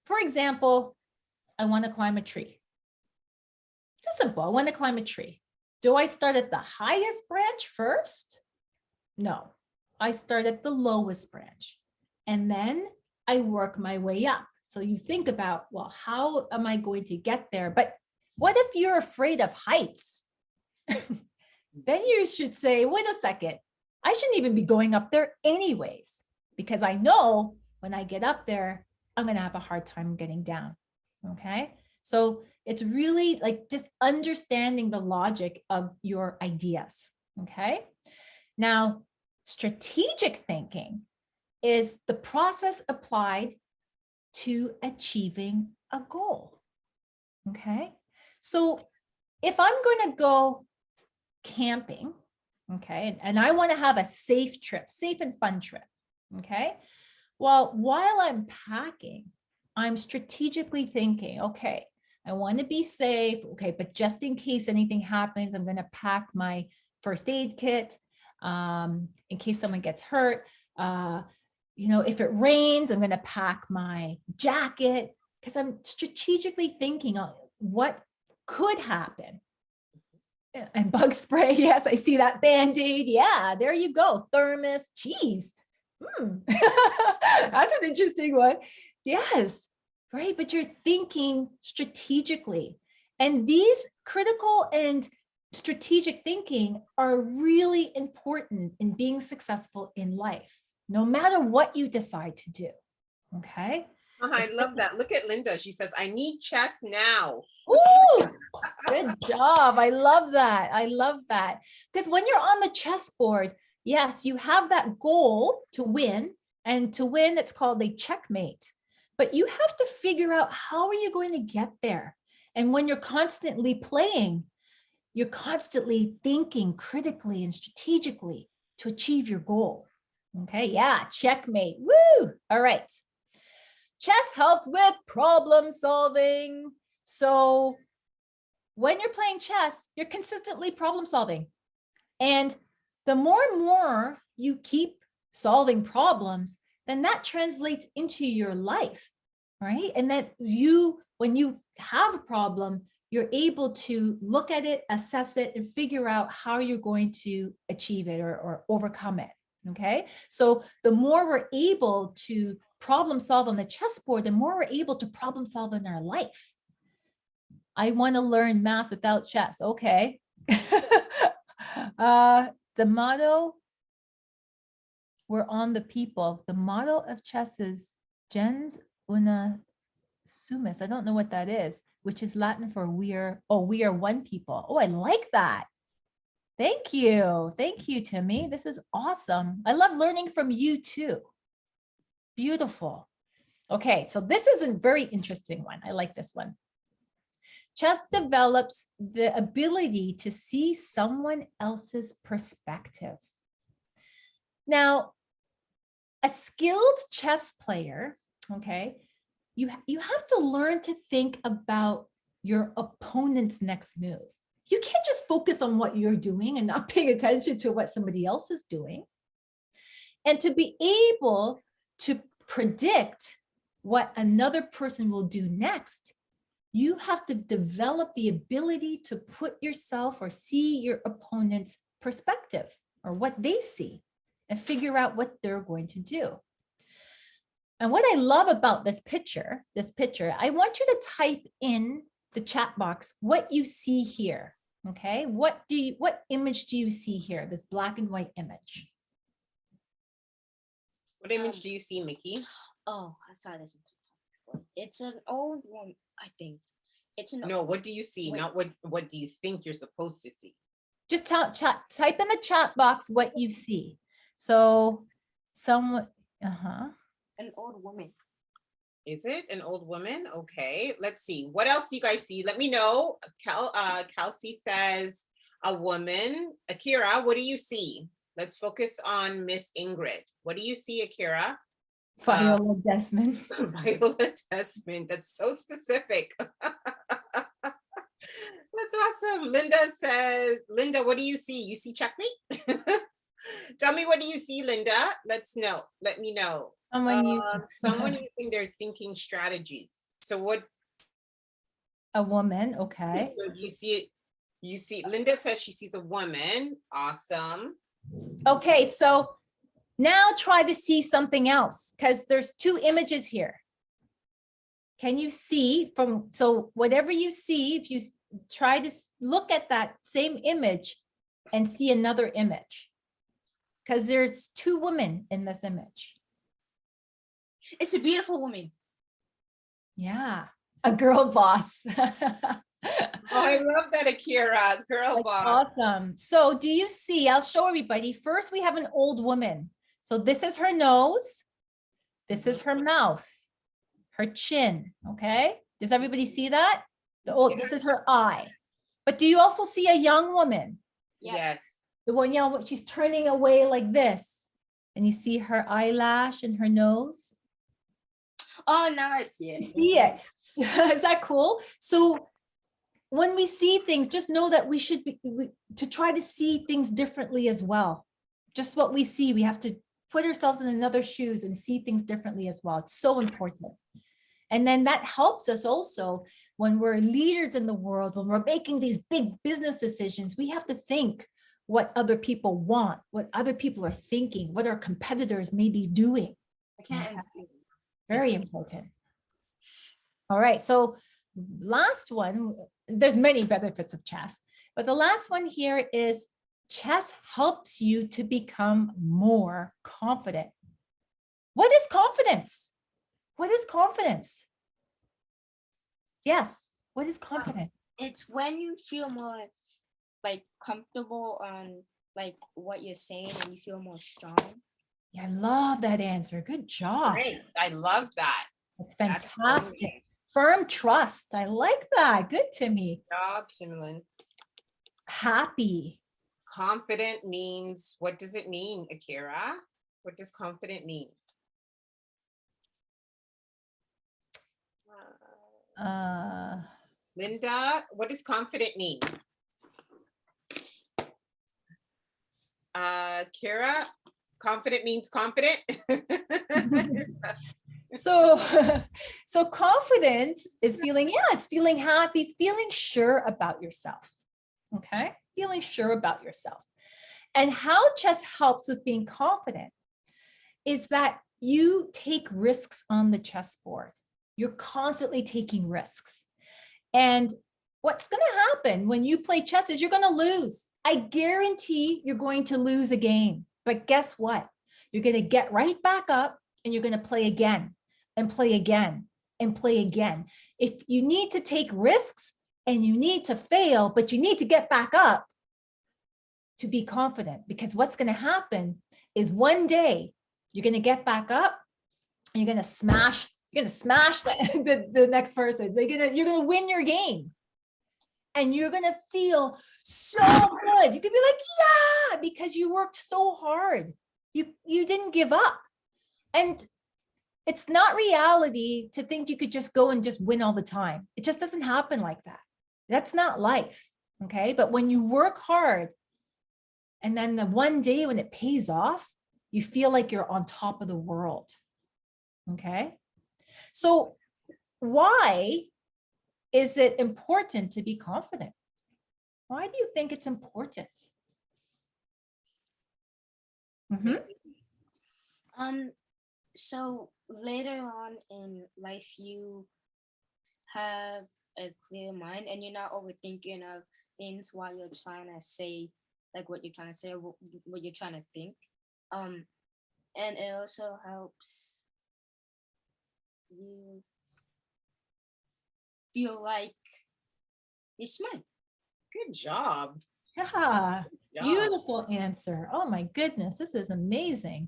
for example, I want to climb a tree. It's simple. I want to climb a tree. Do I start at the highest branch first? No, I start at the lowest branch, and then I work my way up. So you think about, well, how am I going to get there? But what if you're afraid of heights? Then you should say, wait a second, I shouldn't even be going up there anyways, because I know when I get up there, I'm going to have a hard time getting down. Okay. So it's really like just understanding the logic of your ideas. Okay. Now, strategic thinking is the process applied to achieving a goal. Okay. So if I'm going to go camping, okay, and I want to have a safe trip, safe and fun trip. Okay. Well, while I'm packing, I'm strategically thinking, okay, I want to be safe. Okay. But just in case anything happens, I'm going to pack my first aid kit in case someone gets hurt. If it rains, I'm going to pack my jacket because I'm strategically thinking on what could happen. And bug spray. Yes, I see that Band-Aid. Yeah, there you go. Thermos, cheese. That's an interesting one. Yes, right. But you're thinking strategically. And these critical and strategic thinking are really important in being successful in life, no matter what you decide to do. Okay. I love that. Look at Linda. She says, I need chess now. Ooh, good job. I love that. I love that. Because when you're on the chessboard, Yes, you have that goal to win, and to win, it's called a checkmate. But you have to figure out how are you going to get there. And when you're constantly playing, you're constantly thinking critically and strategically to achieve your goal. Okay, yeah, checkmate. Woo! All right. Chess helps with problem solving. So when you're playing chess, you're consistently problem solving. And the more and more you keep solving problems, then that translates into your life, right? And that when you have a problem, you're able to look at it, assess it, and figure out how you're going to achieve it or overcome it, okay? So the more we're able to problem solve on the chessboard, the more we're able to problem solve in our life. I want to learn math without chess, okay. The motto, we're on the people. The motto of chess is gens una sumus. I don't know what that is, which is Latin for we are one people. Oh, I like that. Thank you. Thank you, Timmy. This is awesome. I love learning from you too. Beautiful. Okay, so this is a very interesting one. I like this one. Chess develops the ability to see someone else's perspective. Now, a skilled chess player, okay, you have to learn to think about your opponent's next move. You can't just focus on what you're doing and not paying attention to what somebody else is doing. And to be able to predict what another person will do next, you have to develop the ability to put yourself or see your opponent's perspective or what they see and figure out what they're going to do. And what I love about this picture, I want you to type in the chat box what you see here, okay? What image do you see here, this black and white image? What image do you see, Mickey? Oh, I saw this. It's an old one, I think. It's an No, what do you see? Wait. Not what do you think you're supposed to see? Just type in the chat box what you see. So someone, an old woman. Is it an old woman? Okay, let's see. What else do you guys see? Let me know. Kelsey says a woman. Akira, what do you see? Let's focus on Miss Ingrid. What do you see, Akira? Viola Desmond. Viola Desmond. That's so specific. That's awesome. Linda, what do you see? You see checkmate? Tell me, what do you see, Linda? Let me know. Someone using their thinking strategies. So what? A woman, okay. So you see, Linda says she sees a woman. Awesome. Okay, so now try to see something else because there's two images here. Can you see so whatever you see, if you try to look at that same image and see another image, because there's two women in this image. It's a beautiful woman. Yeah, a girl boss. Oh, I love that, Akira. Girl boss. Awesome. So do you see, I'll show everybody. First, we have an old woman. So this is her nose. This is her mouth, her chin. Okay. Does everybody see that? This is her eye. But do you also see a young woman? Yes. The one, she's turning away like this. And you see her eyelash and her nose. Oh, now I see it. You see it. Is that cool? So when we see things, just know that we should be to try to see things differently as well. Just what we see, we have to put ourselves in another shoes and see things differently as well. It's so important. And then that helps us also when we're leaders in the world, when we're making these big business decisions, we have to think what other people want, what other people are thinking, what our competitors may be doing. I can't. Okay. Very important. All right, so last one, there's many benefits of chess, but the last one here is chess helps you to become more confident. What is confidence? What is confidence? Yes, what is confidence? It's when you feel more like comfortable on like what you're saying and you feel more strong. Yeah, I love that answer. Good job. Great. I love that. That's That's fantastic. great. Firm trust. I like that. Good, Timmy. Good job, Timlin. Happy. Confident means, what does it mean, Akira? What does confident mean? Linda, what does confident mean? Kira, confident means confident. So, so confidence is feeling, yeah, it's feeling happy, it's feeling sure about yourself. Okay, feeling sure about yourself. And how chess helps with being confident is that you take risks on the chessboard. You're constantly taking risks. And what's going to happen when you play chess is you're going to lose. I guarantee you're going to lose a game. But guess what? You're going to get right back up and you're going to play again and play again and play again. If you need to take risks and you need to fail, but you need to get back up to be confident, because what's going to happen is one day you're going to get back up and you're going to smash the next person. You're going to win your game. And you're going to feel so good. You could be like, yeah, because you worked so hard. You didn't give up. And it's not reality to think you could just go and just win all the time. It just doesn't happen like that. That's not life. Okay. But when you work hard, and then the one day when it pays off, you feel like you're on top of the world. Okay. So why is it important to be confident? Why do you think it's important? So later on in life, you have a clear mind and you're not overthinking of things while you're trying to say, like what you're trying to say, or what you're trying to think. And it also helps you feel like you're smart. Good job. Yeah, Good job. beautiful answer. Oh my goodness, this is amazing.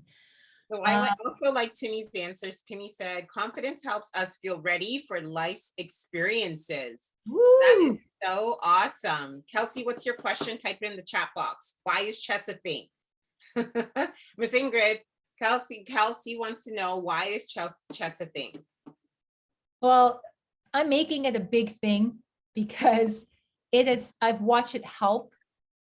So I also like Timmy's answers. Timmy said, confidence helps us feel ready for life's experiences. Woo. That is so awesome. Kelsey, what's your question? Type it in the chat box. Why is chess a thing? Miss Ingrid, Kelsey wants to know, why is chess a thing? Well, I'm making it a big thing because it is, I've watched it help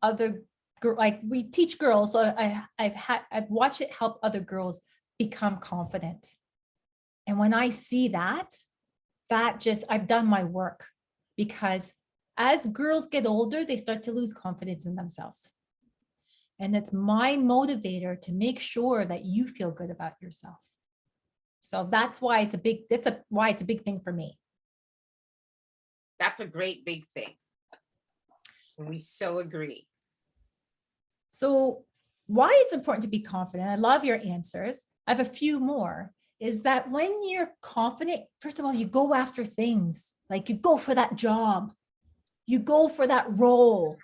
other, like we teach girls, so I've watched it help other girls become confident. And when I see that just, I've done my work, because as girls get older, they start to lose confidence in themselves. And it's my motivator to make sure that you feel good about yourself. So that's why it's a big, why it's a big thing for me. That's a great big thing. We so agree. So why it's important to be confident, I love your answers. I have a few more, is that when you're confident, first of all, you go after things, like you go for that job, you go for that role,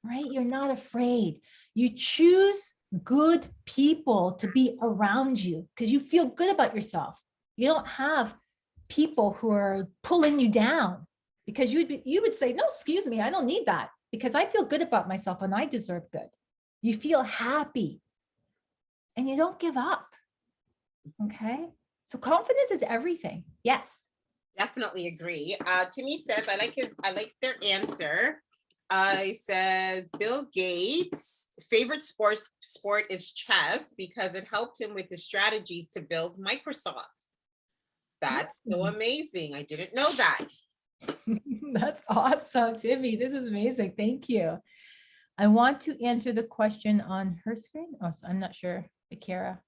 right? You're not afraid. You choose good people to be around you because you feel good about yourself. You don't have people who are pulling you down, because you would say, no, excuse me, I don't need that, because I feel good about myself and I deserve good. You feel happy and you don't give up. Okay. So confidence is everything. Yes. Definitely agree. Timmy says, I like their answer. He says Bill Gates' favorite sport is chess because it helped him with his strategies to build Microsoft. That's so amazing. I didn't know that. That's awesome, Timmy. This is amazing. Thank you. I want to answer the question on her screen. Oh, so I'm not sure, Akira.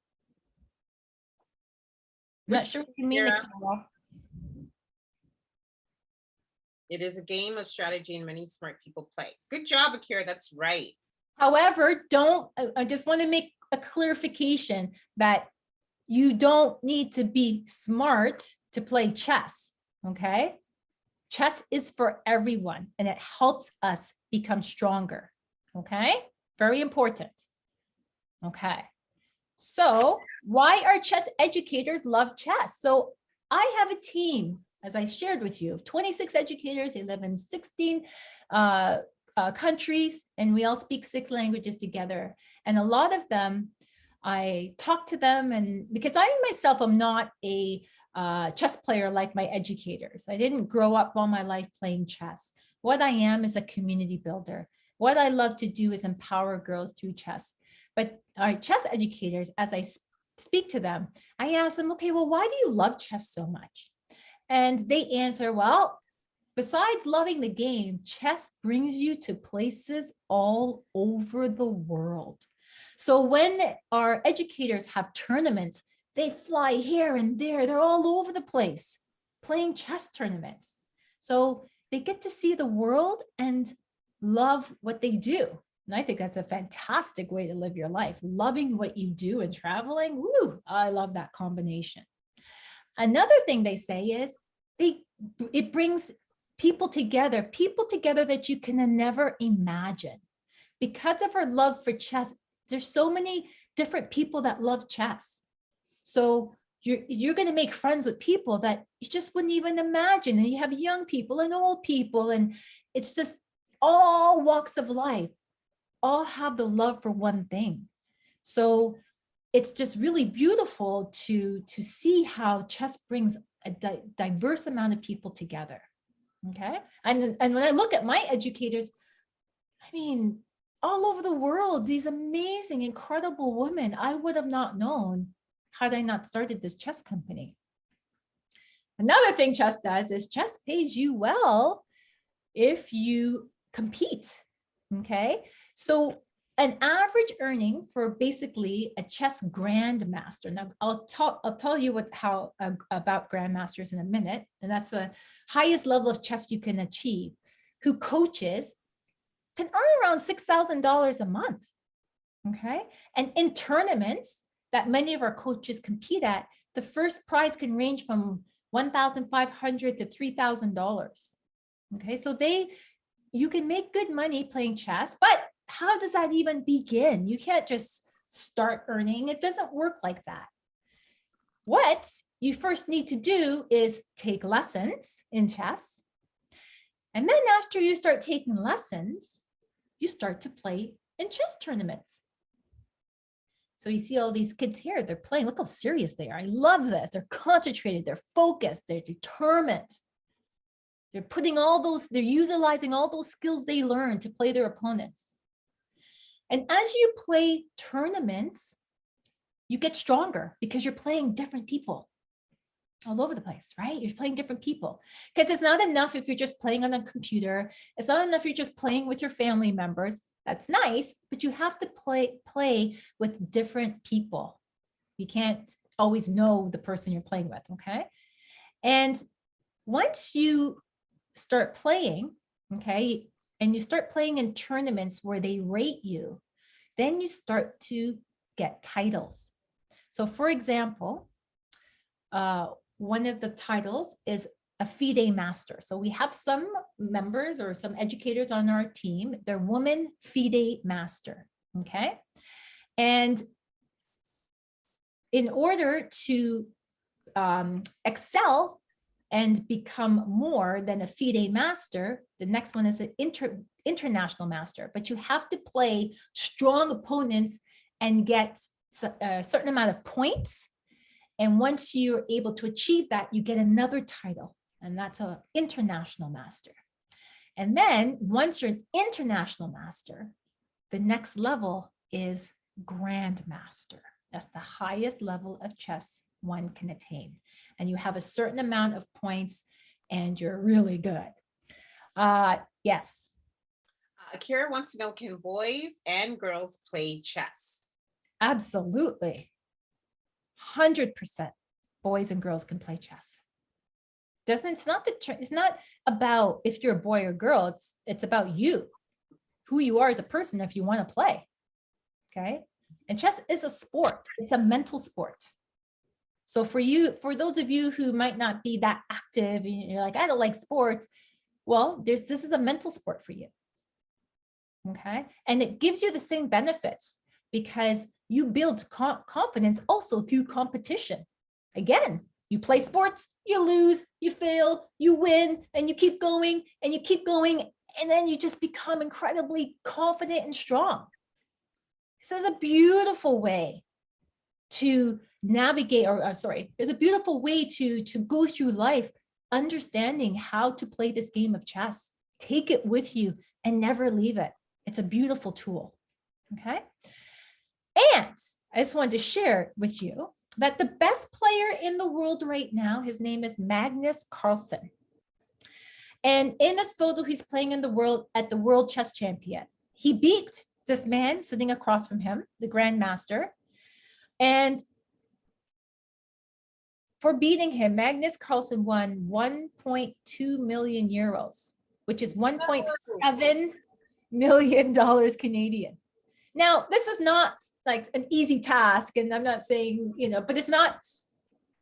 I'm not sure what you mean, Akira. It is a game of strategy and many smart people play. Good job, Akira. That's right. However, I just want to make a clarification that you don't need to be smart to play chess, okay? Chess is for everyone and it helps us become stronger, okay? Very important. Okay. So why our chess educators love chess? So I have a team, as I shared with you, of 26 educators. They live in 16 countries, and we all speak 6 languages together. And a lot of them, I talk to them, and because I myself am not a chess player like my educators. I didn't grow up all my life playing chess. What I am is a community builder. What I love to do is empower girls through chess. But our chess educators, as I speak to them, I ask them, okay, well, why do you love chess so much? And they answer, well, besides loving the game, chess brings you to places all over the world. So when our educators have tournaments, they fly here and there. They're all over the place playing chess tournaments. So they get to see the world and love what they do. And I think that's a fantastic way to live your life, loving what you do and traveling. Woo, I love that combination. Another thing they say is it brings people together that you can never imagine. Because of our love for chess, there's so many different people that love chess. So you're going to make friends with people that you just wouldn't even imagine. And you have young people and old people, and it's just all walks of life, all have the love for one thing. So it's just really beautiful to see how chess brings a diverse amount of people together. Okay. And when I look at my educators, I mean, all over the world, these amazing, incredible women, I would have not known had I not started this chess company. Another thing chess does is chess pays you well if you compete. Okay. So an average earning for basically a chess grandmaster. Now I'll tell you about grandmasters in a minute, and that's the highest level of chess you can achieve. Who coaches can earn around $6,000 a month. Okay, and in tournaments that many of our coaches compete at, the first prize can range from $1,500 to $3,000. Okay, so you can make good money playing chess, but how does that even begin? You can't just start earning. It doesn't work like that. What you first need to do is take lessons in chess. And then after you start taking lessons, you start to play in chess tournaments. So you see all these kids here, they're playing. Look how serious they are. I love this. They're concentrated, they're focused, they're determined. They're they're utilizing all those skills they learned to play their opponents. And as you play tournaments, you get stronger because you're playing different people all over the place, right? You're playing different people because it's not enough if you're just playing on a computer. It's not enough if you're just playing with your family members. That's nice, but you have to play with different people. You can't always know the person you're playing with, okay? And once you start playing, okay, and you start playing in tournaments where they rate you, then you start to get titles. So for example, one of the titles is a FIDE master. So we have some members or some educators on our team, they're woman FIDE master, okay? And in order to excel and become more than a FIDE master, the next one is an international master, but you have to play strong opponents and get a certain amount of points. And once you're able to achieve that, you get another title, and that's an international master. And then once you're an international master, the next level is grandmaster. That's the highest level of chess one can attain. And you have a certain amount of points and you're really good. Yes. Kira wants to know, can boys and girls play chess? Absolutely. 100% boys and girls can play chess. It's not about if you're a boy or girl, it's about you, who you are as a person if you want to play. Okay. And chess is a sport. It's a mental sport. So for those of you who might not be that active, and you're like, I don't like sports. Well, this is a mental sport for you. Okay. And it gives you the same benefits because you build confidence also through competition. Again, you play sports, you lose, you fail, you win, and you keep going and you keep going. And then you just become incredibly confident and strong. This is a beautiful way to navigate, or sorry, there's a beautiful way to go through life, understanding how to play this game of chess. Take it with you and never leave it. It's a beautiful tool, okay? And I just wanted to share with you that the best player in the world right now, his name is Magnus Carlsen. And in this photo, he's playing in the world at the World Chess Champion. He beat this man sitting across from him, the Grandmaster. And for beating him, Magnus Carlsen won 1.2 million euros, which is $1.7 million Canadian. Now, this is not like an easy task, and I'm not saying, but it's not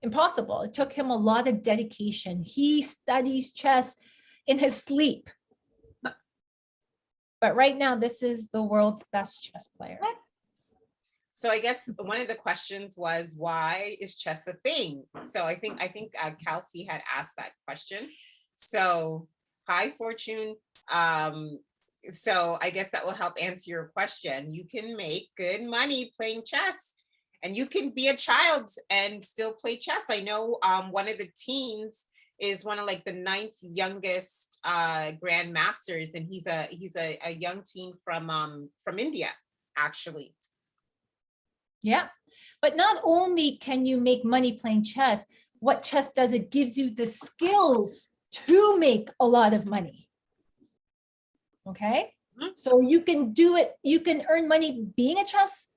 impossible. It took him a lot of dedication. He studies chess in his sleep. But right now, this is the world's best chess player. So I guess one of the questions was, why is chess a thing? So I think Kelsey had asked that question. So hi, Fortune. So I guess that will help answer your question. You can make good money playing chess, and you can be a child and still play chess. I know one of the teens is one of like the 9th youngest grandmasters, and he's a young teen from India, actually. Yeah, but not only can you make money playing chess, what chess does, it gives you the skills to make a lot of money. Okay, so you can do it, you can earn money being a chess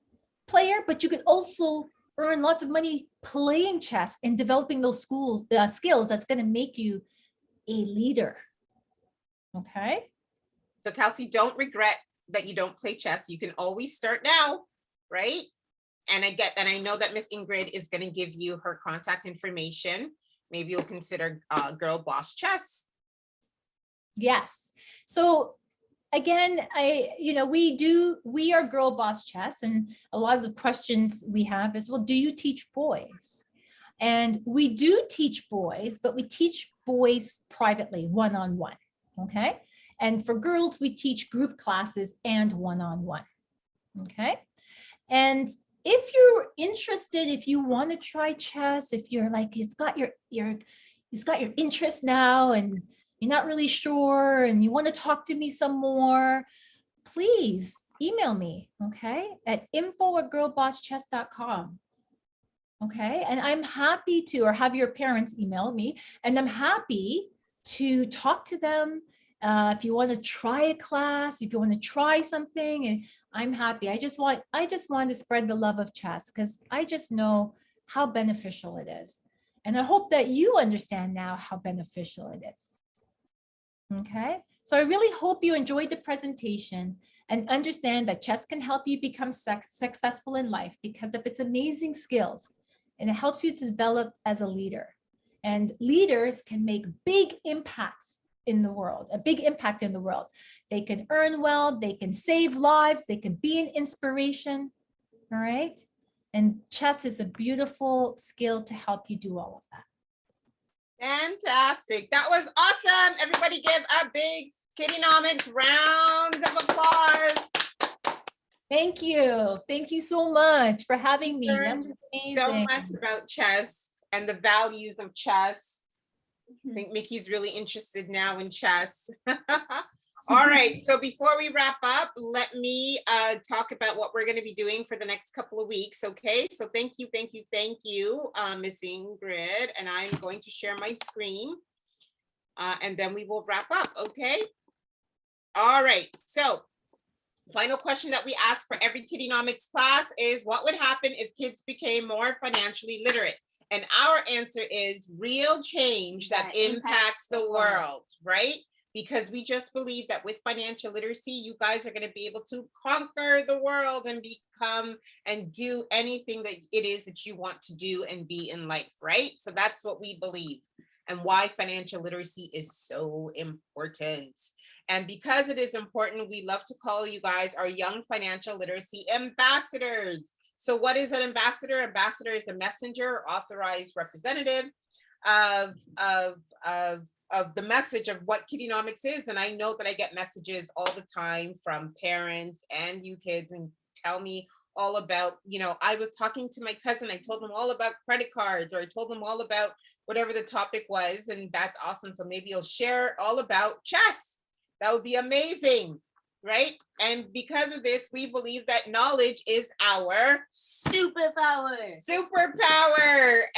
player, but you can also earn lots of money playing chess and developing those skills that's going to make you a leader. Okay. So Kelsey, don't regret that you don't play chess. You can always start now, right? And I know that Miss Ingrid is going to give you her contact information. Maybe you'll consider Girlboss Chess. Yes. So again, we are Girlboss Chess, and a lot of the questions we have is, well, do you teach boys? And we do teach boys, but we teach boys privately, one-on-one, okay? And for girls, we teach group classes and one-on-one, okay? And if you're interested, if you want to try chess, if you're like, it's got your interest now and you're not really sure and you want to talk to me some more, please email me, okay, at info@girlbosschess.com. Okay, and I'm happy to, or have your parents email me, and I'm happy to talk to them. If you want to try a class, if you want to try something, and I'm happy. I just want to spread the love of chess because I just know how beneficial it is. And I hope that you understand now how beneficial it is. Okay, so I really hope you enjoyed the presentation and understand that chess can help you become successful in life because of its amazing skills, and it helps you to develop as a leader. And leaders can make big impacts in the world, a big impact in the world. They can earn well, they can save lives, they can be an inspiration, all right? And chess is a beautiful skill to help you do all of that. Fantastic. That was awesome. Everybody give a big KiddieNomics round of applause. Thank you. Thank you so much for having me. That was amazing. So much about chess and the values of chess. I think Mickey's really interested now in chess. All right, so before we wrap up, let me talk about what we're going to be doing for the next couple of weeks, okay? So thank you, Miss Ingrid, and I'm going to share my screen, and then we will wrap up, okay? All right, so final question that we ask for every KiddieNomics class is, what would happen if kids became more financially literate? And our answer is real change that impacts the world, right? Because we just believe that with financial literacy, you guys are going to be able to conquer the world and become and do anything that it is that you want to do and be in life, right? So that's what we believe. and why financial literacy is so important. And because it is important, we love to call you guys our young financial literacy ambassadors. So what is an ambassador? Ambassador is a messenger or authorized representative of the message of what KiddieNomics is. And I know that I get messages all the time from parents and you kids and tell me all about, I was talking to my cousin, I told them all about credit cards, or I told them all about whatever the topic was, and that's awesome. So maybe you'll share all about chess. That would be amazing, right? And because of this, we believe that knowledge is our superpower.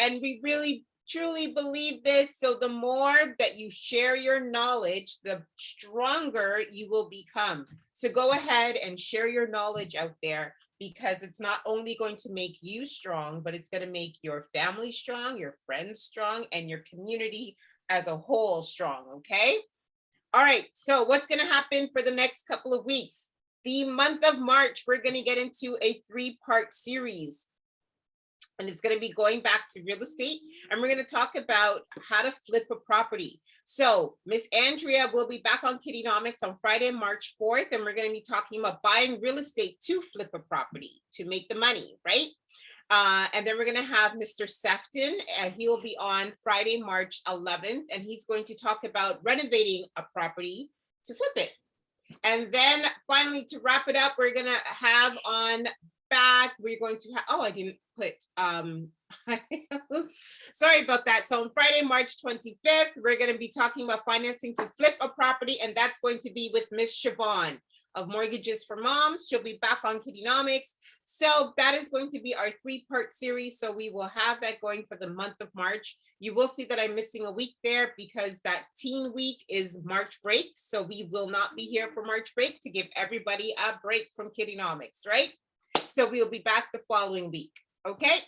And we really truly believe this. So the more that you share your knowledge, the stronger you will become. So go ahead and share your knowledge out there, because it's not only going to make you strong, but it's going to make your family strong, your friends strong, and your community as a whole strong, okay? All right, so what's going to happen for the next couple of weeks? The month of March, we're going to get into a 3-part series. And it's going to be going back to real estate, and we're going to talk about how to flip a property. So Miss Andrea will be back on KiddieNomics on Friday, March 4th, and we're going to be talking about buying real estate to flip a property to make the money, right? And then we're going to have Mr. Sefton, and he will be on Friday, March 11th, and he's going to talk about renovating a property to flip it. And then finally, to wrap it up, we're going to have on back, we're going to have, oh, I didn't put, oops, sorry about that. So on Friday, March 25th, we're going to be talking about financing to flip a property, and that's going to be with Miss Siobhan of Mortgages for Moms. She'll be back on KiddieNomics. So that is going to be our 3-part series. So we will have that going for the month of March. You will see that I'm missing a week there because that teen week is March break. So we will not be here for March break, to give everybody a break from KiddieNomics, right? So we'll be back the following week, okay?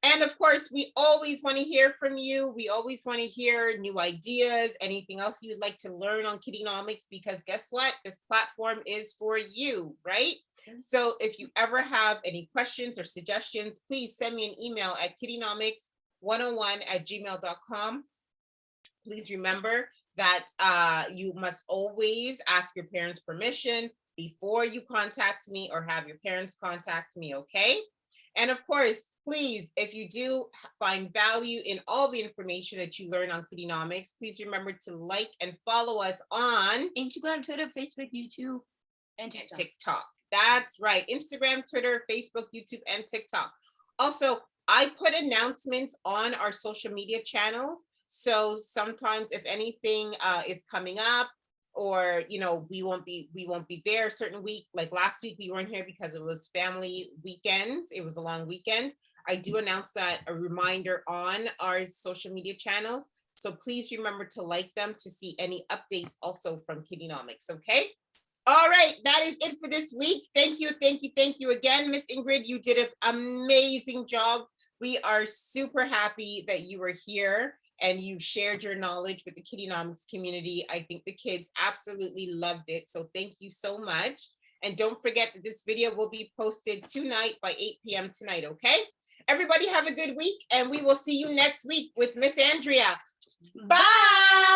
And of course, we always want to hear from you. We always want to hear new ideas, anything else you would like to learn on KiddieNomics, because guess what? This platform is for you, right? So if you ever have any questions or suggestions, please send me an email at kiddienomics101@gmail.com. Please remember that you must always ask your parents' permission before you contact me or have your parents contact me, okay? And of course, please, if you do find value in all the information that you learn on KiddieNomics, please remember to like and follow us on Instagram, Twitter, Facebook, YouTube, and TikTok. That's right. Instagram, Twitter, Facebook, YouTube, and TikTok. Also, I put announcements on our social media channels. So sometimes if anything is coming up, or we won't be there a certain week, like last week we weren't here because it was family weekends, it was a long weekend. I do announce that, a reminder on our social media channels, so please remember to like them to see any updates also from KiddieNomics, okay? All right, that is it for this week. Thank you again, Miss Ingrid. You did an amazing job. We are super happy that you were here and you shared your knowledge with the KiddieNomics community. I think the kids absolutely loved it. So thank you so much. And don't forget that this video will be posted tonight by 8 p.m. tonight, okay? Everybody have a good week, and we will see you next week with Miss Andrea. Bye.